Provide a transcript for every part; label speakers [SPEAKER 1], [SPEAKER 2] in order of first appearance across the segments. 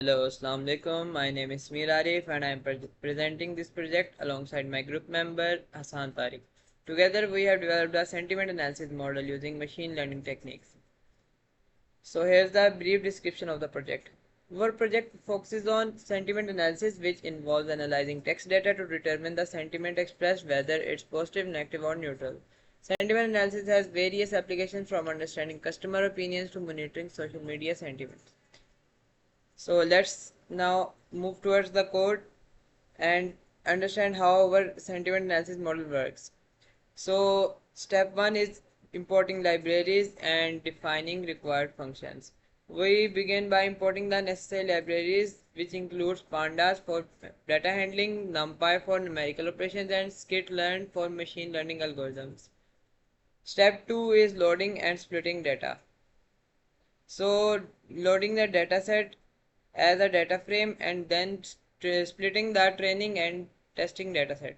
[SPEAKER 1] Hello, Assalamu alaikum. My name is Mir Arif and I am presenting this project alongside my group member Hassan Tariq. Together we have developed a sentiment analysis model using machine learning techniques. So here's the brief description of the project. Our project focuses on sentiment analysis, which involves analyzing text data to determine the sentiment expressed, whether it's positive, negative or neutral. Sentiment analysis has various applications from understanding customer opinions to monitoring social media sentiments. So let's now move towards the code and understand how our sentiment analysis model works. So step 1 is importing libraries and defining required functions. We begin by importing the necessary libraries, which includes pandas for data handling, numpy for numerical operations, and skitlearn for machine learning algorithms. Step 2 is loading and splitting data. So loading the dataset as a data frame and then splitting the training and testing dataset.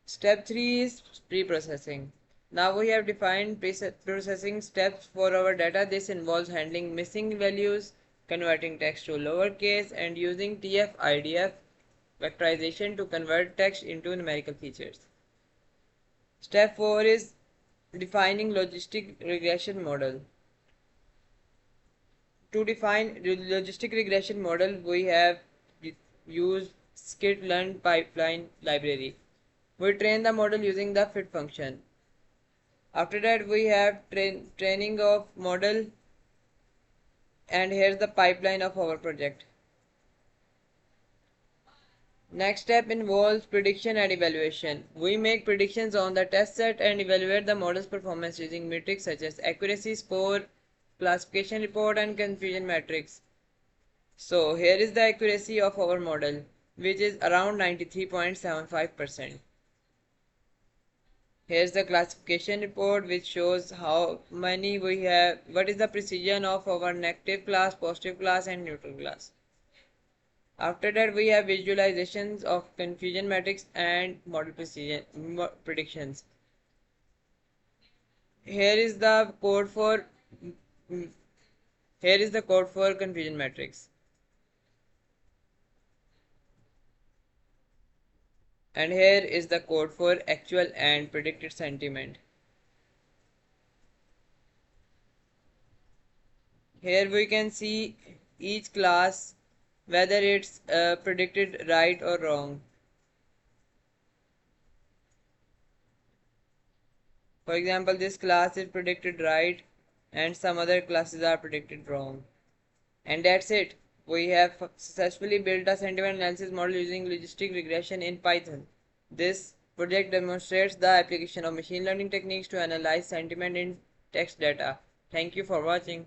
[SPEAKER 1] Step 3 is pre-processing. Now we have defined processing steps for our data. This involves handling missing values, converting text to lowercase, and using TF-IDF vectorization to convert text into numerical features. Step 4 is defining logistic regression model. To define logistic regression model, we have used skitlearn pipeline library. We train the model using the fit function. After that, we have training of model, and here's the pipeline of our project. Next step involves prediction and evaluation. We make predictions on the test set and evaluate the model's performance using metrics such as accuracy score, classification report, and confusion matrix. So here is the accuracy of our model, which is around 93.75%. Here's the classification report, which shows how many we have, what is the precision of our negative class, positive class, and neutral class. After that, we have visualizations of confusion matrix and model precision predictions. Here is the code for confusion matrix. And here is the code for actual and predicted sentiment. Here we can see each class, whether it's predicted right or wrong. For example, this class is predicted right and some other classes are predicted wrong. And that's it. We have successfully built a sentiment analysis model using logistic regression in Python. This project demonstrates the application of machine learning techniques to analyze sentiment in text data. Thank you for watching.